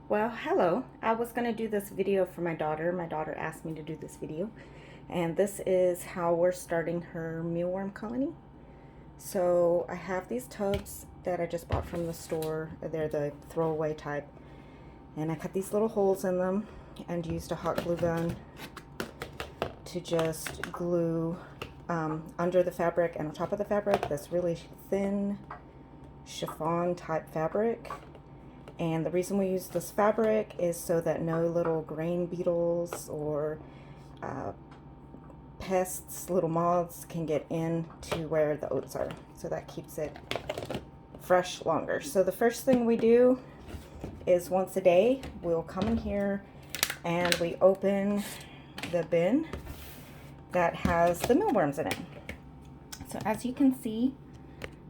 Well, hello. I was going to do this video for my daughter. My daughter asked me to do this video. And this is how we're starting her mealworm colony. So I have these tubs that I just bought from the store. They're the throwaway type. And I cut these little holes in them and used a hot glue gun to just glue under the fabric and on top of the fabric this really thin chiffon type fabric. And the reason we use this fabric is so that no little grain beetles or pests, little moths, can get into where the oats are. So that keeps it fresh longer. So the first thing we do is once a day, we'll come in here and we open the bin that has the mealworms in it. So as you can see,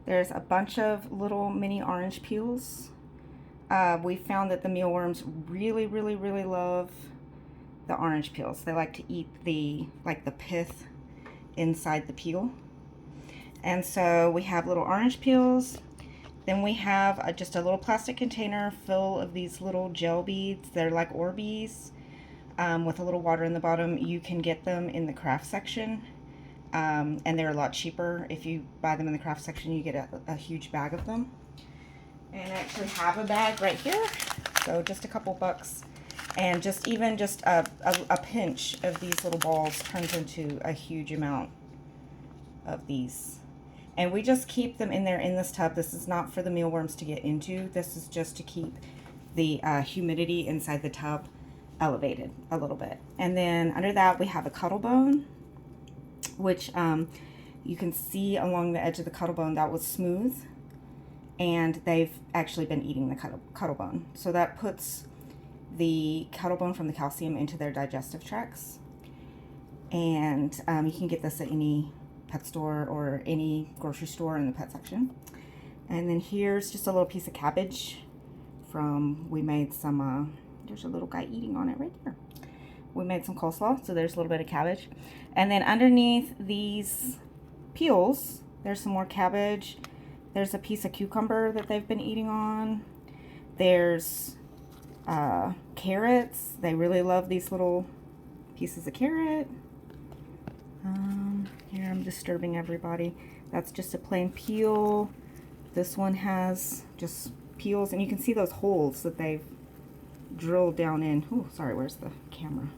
there's a bunch of little mini orange peels. We found that the mealworms really love the orange peels. They like to eat the pith inside the peel. And so we have little orange peels. Then we have just a little plastic container full of these little gel beads. They're like Orbeez with a little water in the bottom. You can get them in the craft section. And they're a lot cheaper. If you buy them in the craft section, you get a huge bag of them. And I actually have a bag right here, so just a couple bucks, and just a pinch of these little balls turns into a huge amount of these. And we just keep them in there in this tub. This is not for the mealworms to get into. This is just to keep the humidity inside the tub elevated a little bit. And then under that we have a cuttle bone, which you can see along the edge of the cuttle bone that was smooth. And they've actually been eating the cuttle bone. So that puts the cuttle bone from the calcium into their digestive tracts. And you can get this at any pet store or any grocery store in the pet section. And then here's just a little piece of cabbage we made some, there's a little guy eating on it right there. We made some coleslaw, so there's a little bit of cabbage. And then underneath these peels, there's some more cabbage. There's a piece of cucumber that they've been eating on. There's carrots. They really love these little pieces of carrot. Here I'm disturbing everybody. That's just a plain peel. This one has just peels, and you can see those holes that they've drilled down in. Oh, sorry, where's the camera?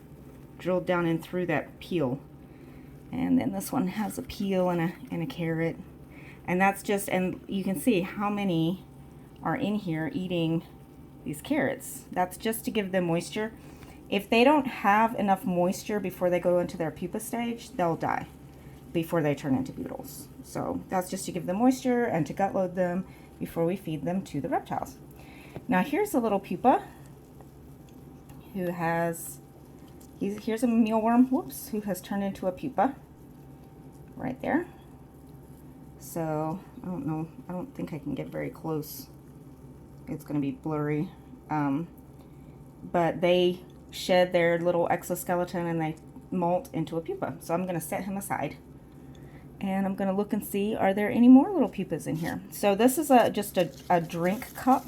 Drilled down in through that peel. And then this one has a peel and a carrot. And that's just, and you can see how many are in here eating these carrots. That's just to give them moisture. If they don't have enough moisture before they go into their pupa stage, they'll die before they turn into beetles. So that's just to give them moisture and to gut load them before we feed them to the reptiles. Now here's a little pupa who has, here's a mealworm, whoops, who has turned into a pupa right there. So, I don't know, I don't think I can get very close. It's going to be blurry. But they shed their little exoskeleton and they molt into a pupa. So I'm going to set him aside. And I'm going to look and see, are there any more little pupas in here? So this is just a drink cup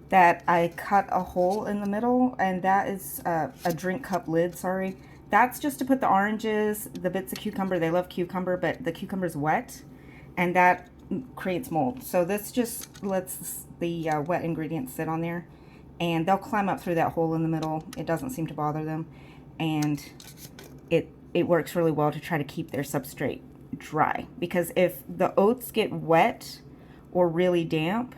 that I cut a hole in the middle. And that is a drink cup lid, sorry. That's just to put the oranges, the bits of cucumber. They love cucumber, but the cucumber's wet, and that creates mold. So this just lets the wet ingredients sit on there, and they'll climb up through that hole in the middle. It doesn't seem to bother them, and it works really well to try to keep their substrate dry. Because if the oats get wet or really damp,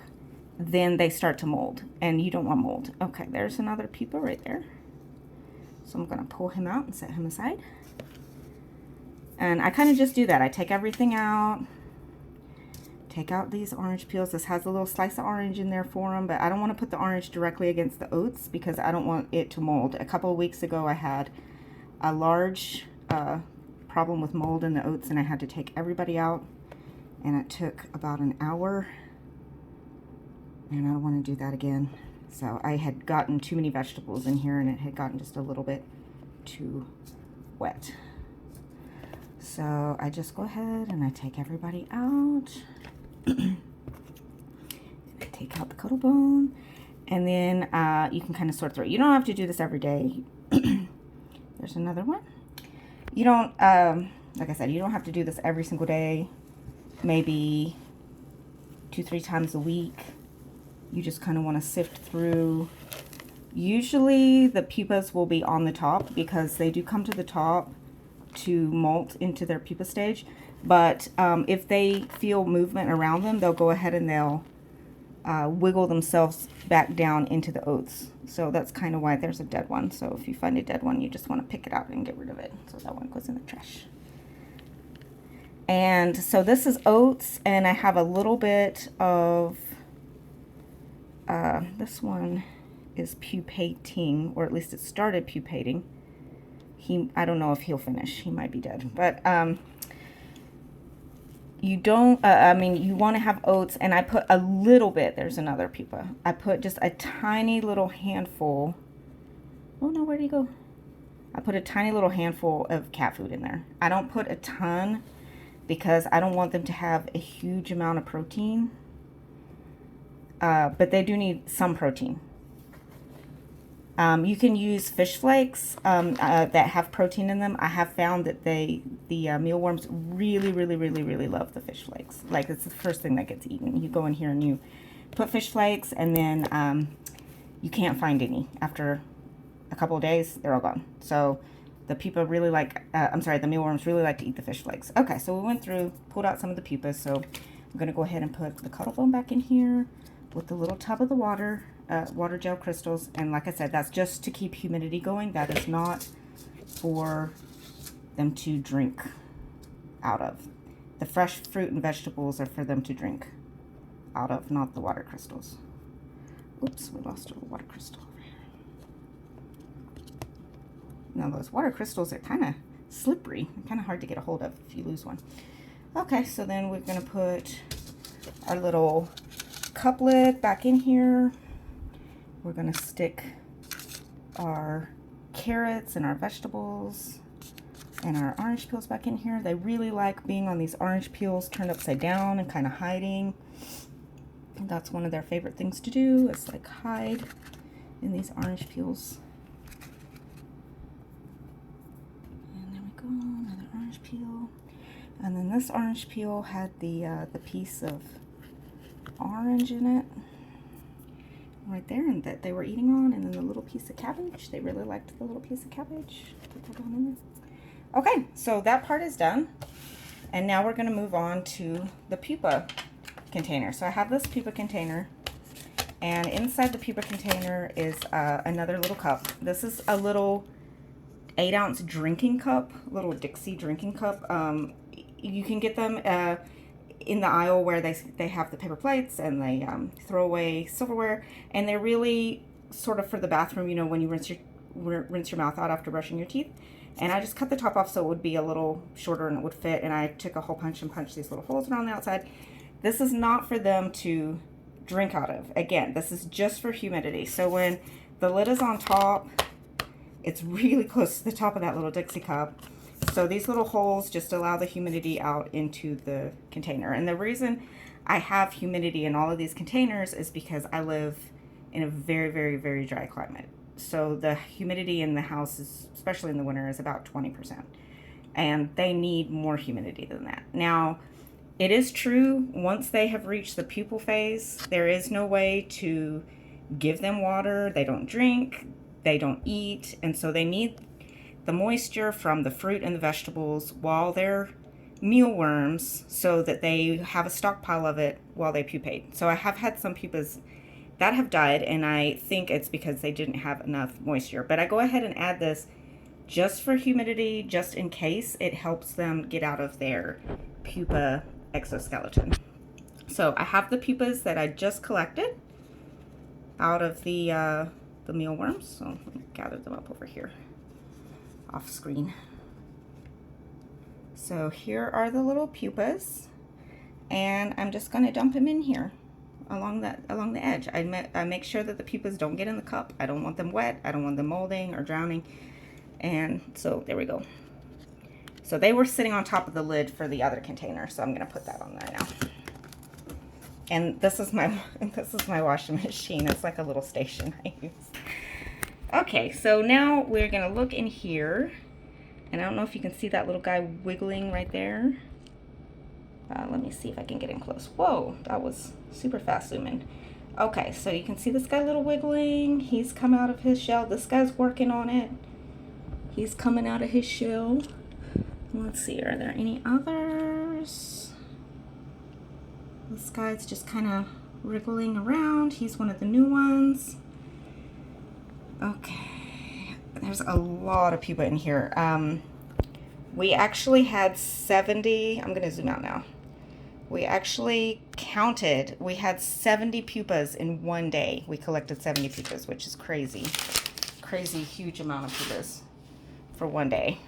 then they start to mold, and you don't want mold. Okay, there's another pupa right there. So I'm going to pull him out and set him aside. And I kind of just do that. I take everything out. Take out these orange peels. This has a little slice of orange in there for them, but I don't want to put the orange directly against the oats because I don't want it to mold. A couple of weeks ago I had a large problem with mold in the oats, and I had to take everybody out, and it took about an hour, and I don't want to do that again. So I had gotten too many vegetables in here, and it had gotten just a little bit too wet. So I just go ahead and I take everybody out. And I take out the cuttle bone, And then you can kind of sort through it. You don't have to do this every day. There's another one. You don't, like I said, you don't have to do this every single day. Maybe 2-3 times a week. You just kind of want to sift through. Usually the pupas will be on the top because they do come to the top to molt into their pupa stage. But if they feel movement around them, they'll go ahead and they'll wiggle themselves back down into the oats. So that's kind of why there's a dead one. So if you find a dead one, you just want to pick it out and get rid of it. So that one goes in the trash. And so this is oats, and I have a little bit of, this one is pupating, or at least it started pupating. I don't know if he'll finish. He might be dead. But you don't, I mean, you want to have oats, and I put a little bit. There's another pupa. I put just a tiny little handful. Oh no, where'd he go? I put a tiny little handful of cat food in there. I don't put a ton because I don't want them to have a huge amount of protein. But they do need some protein. You can use fish flakes that have protein in them. I have found that the mealworms really love the fish flakes. Like, it's the first thing that gets eaten. You go in here and you put fish flakes, and then you can't find any. After a couple of days, they're all gone. So the pupa really like, the mealworms really like to eat the fish flakes. Okay, so we went through, pulled out some of the pupas. So I'm going to go ahead and put the cuddle foam back in here with the little tub of the water gel crystals. And like I said, that's just to keep humidity going. That is not for them to drink out of. The fresh fruit and vegetables are for them to drink out of, not the water crystals. Oops, we lost a little water crystal over here. Now those water crystals are kind of slippery, kind of hard to get a hold of if you lose one. Okay, so then we're going to put our little cup lid back in here. We're going to stick our carrots and our vegetables and our orange peels back in here. They really like being on these orange peels turned upside down and kind of hiding. And that's one of their favorite things to do, is like hide in these orange peels. And there we go, another orange peel. And then this orange peel had the piece of orange in it right there, and that they were eating on, and then the little piece of cabbage. They really liked the little piece of cabbage. Put that down in there. Okay, so that part is done, and now we're going to move on to the pupa container. So I have this pupa container, and inside the pupa container is another little cup. This is a little 8-ounce drinking cup, little Dixie drinking cup. You can get them in the aisle where they have the paper plates, and they throw away silverware, and they're really sort of for the bathroom, you know, when you rinse your mouth out after brushing your teeth. And I just cut the top off so it would be a little shorter and it would fit, and I took a hole punch and punched these little holes around the outside. This is not for them to drink out of. Again, this is just for humidity. So when the lid is on top, it's really close to the top of that little Dixie cup. So these little holes just allow the humidity out into the container. And the reason I have humidity in all of these containers is because I live in a very dry climate. So the humidity in the house, especially in the winter, is about 20%. And they need more humidity than that. Now, it is true, once they have reached the pupal phase, there is no way to give them water. They don't drink, they don't eat, and so they need the moisture from the fruit and the vegetables while they're mealworms, so that they have a stockpile of it while they pupate. So I have had some pupas that have died, and I think it's because they didn't have enough moisture. But I go ahead and add this just for humidity, just in case it helps them get out of their pupa exoskeleton. So I have the pupas that I just collected out of the mealworms. So let me gather them up over here off screen. So here are the little pupas, and I'm just going to dump them in here along the edge. I make sure that the pupas don't get in the cup. I don't want them wet. I don't want them molding or drowning. And so there we go. So they were sitting on top of the lid for the other container, so I'm going to put that on there now. And this is my washing machine. It's like a little station I use. Okay, so now we're gonna look in here, and I don't know if you can see that little guy wiggling right there. Let me see if I can get in close. Whoa, that was super fast zooming. Okay, so you can see this guy little wiggling. He's come out of his shell. This guy's working on it. He's coming out of his shell. Let's see, are there any others? This guy's just kind of wriggling around. He's one of the new ones. Okay, there's a lot of pupa in here. We actually had 70, I'm gonna zoom out now. We actually counted, we had 70 pupas in one day. We collected 70 pupas, which is crazy. Crazy, huge amount of pupas for one day.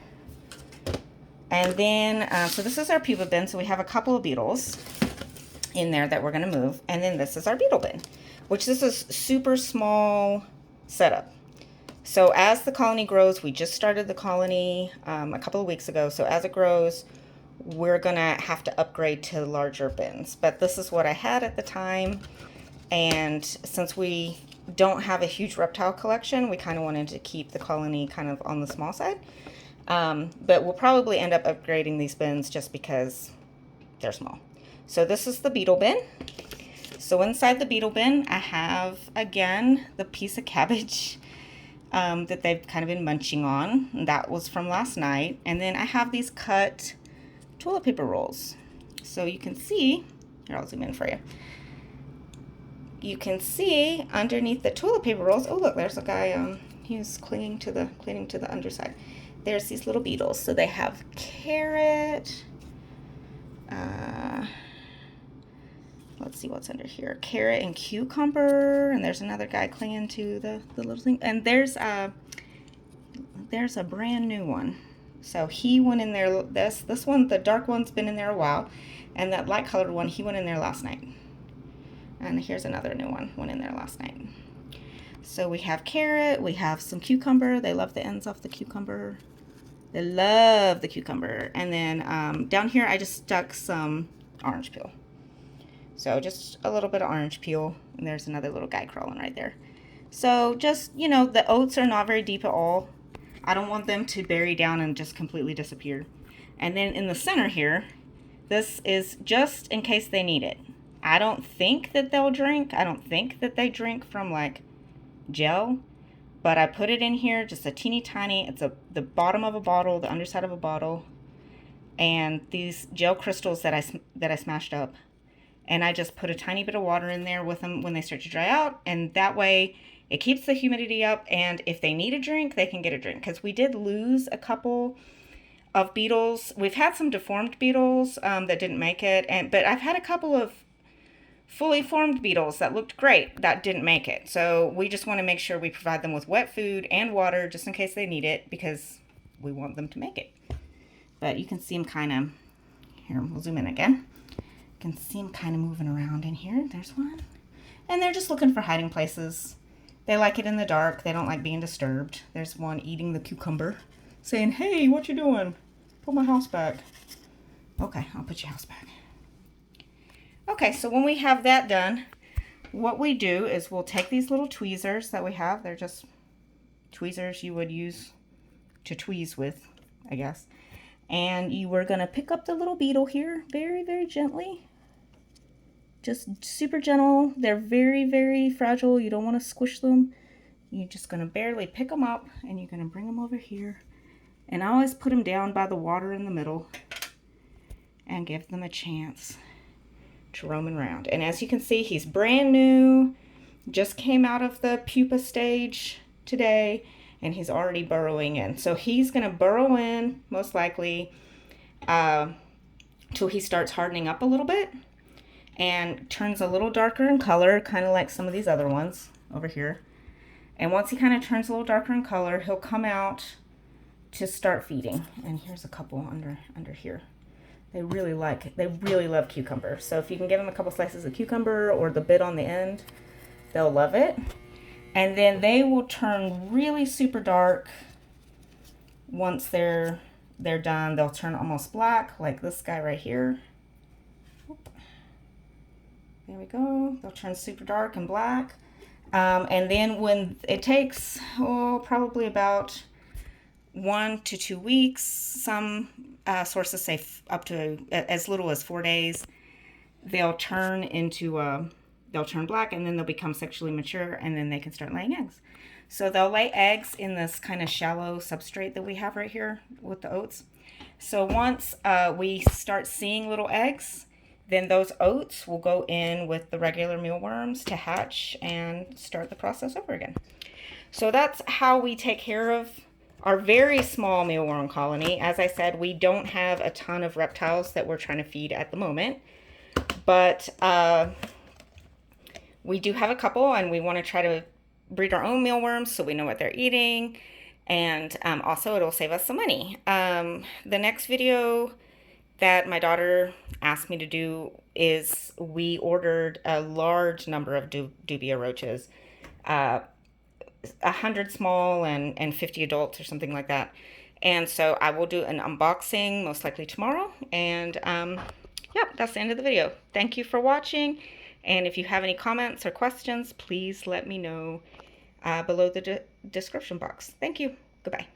And then, so this is our pupa bin. So we have a couple of beetles in there that we're gonna move. And then this is our beetle bin, which this is super small setup. So as the colony grows, we just started the colony a couple of weeks ago. So as it grows, we're gonna have to upgrade to larger bins. But this is what I had at the time. And since we don't have a huge reptile collection, we kind of wanted to keep the colony kind of on the small side. But we'll probably end up upgrading these bins just because they're small. So this is the beetle bin. So inside the beetle bin, I have, again, the piece of cabbage that they've kind of been munching on. And that was from last night. And then I have these cut toilet paper rolls. So you can see, here, I'll zoom in for you. You can see underneath the toilet paper rolls, oh look, there's a guy, he was clinging to the underside. There's these little beetles. So they have carrot, let's see what's under here. Carrot and cucumber, and there's another guy clinging to the little thing. And there's a brand new one. So he went in there, this one, the dark one's been in there a while, and that light colored one, he went in there last night. And here's another new one, went in there last night. So we have carrot, we have some cucumber. They love the ends off the cucumber. They love the cucumber. And then down here, I just stuck some orange peel. So just a little bit of orange peel, and there's another little guy crawling right there. So just, you know, the oats are not very deep at all. I don't want them to bury down and just completely disappear. And then in the center here, this is just in case they need it. I don't think that they'll drink. I don't think that they drink from like gel, but I put it in here, just a teeny tiny, it's the bottom of a bottle, the underside of a bottle, and these gel crystals that I smashed up. And I just put a tiny bit of water in there with them when they start to dry out. And that way it keeps the humidity up. And if they need a drink, they can get a drink. Because we did lose a couple of beetles. We've had some deformed beetles that didn't make it. But I've had a couple of fully formed beetles that looked great that didn't make it. So we just want to make sure we provide them with wet food and water just in case they need it. Because we want them to make it. But you can see them kind of, here, we'll zoom in again. Can see them kind of moving around in here. There's one. And they're just looking for hiding places. They like it in the dark. They don't like being disturbed. There's one eating the cucumber, saying, hey, what you doing? Put my house back. Okay, I'll put your house back. Okay, so when we have that done, what we do is we'll take these little tweezers that we have. They're just tweezers you would use to tweeze with, I guess. And you were going to pick up the little beetle here very, very gently. Just super gentle. They're very, very fragile. You don't want to squish them. You're just going to barely pick them up, and you're going to bring them over here. And I always put them down by the water in the middle and give them a chance to roam around. And as you can see, he's brand new. Just came out of the pupa stage today, and he's already burrowing in. So he's going to burrow in, most likely, till he starts hardening up a little bit and turns a little darker in color, kind of like some of these other ones over here. And once he kind of turns a little darker in color, he'll come out to start feeding. And here's a couple under here. They really love cucumber. So if you can give them a couple slices of cucumber or the bit on the end, they'll love it. And then they will turn really super dark once they're done. They'll turn almost black, like this guy right here. There we go. They'll turn super dark and black. And then when it takes, probably about 1 to 2 weeks, some sources say up to as little as 4 days, they'll turn black, and then they'll become sexually mature, and then they can start laying eggs. So they'll lay eggs in this kind of shallow substrate that we have right here with the oats. So once we start seeing little eggs, then those oats will go in with the regular mealworms to hatch and start the process over again. So that's how we take care of our very small mealworm colony. As I said, we don't have a ton of reptiles that we're trying to feed at the moment, but we do have a couple, and we want to try to breed our own mealworms so we know what they're eating, and also it'll save us some money. The next video that my daughter asked me to do is we ordered a large number of dubia roaches, 100 small and 50 adults or something like that. And so I will do an unboxing most likely tomorrow. And yeah, that's the end of the video. Thank you for watching. And if you have any comments or questions, please let me know below the description box. Thank you. Goodbye.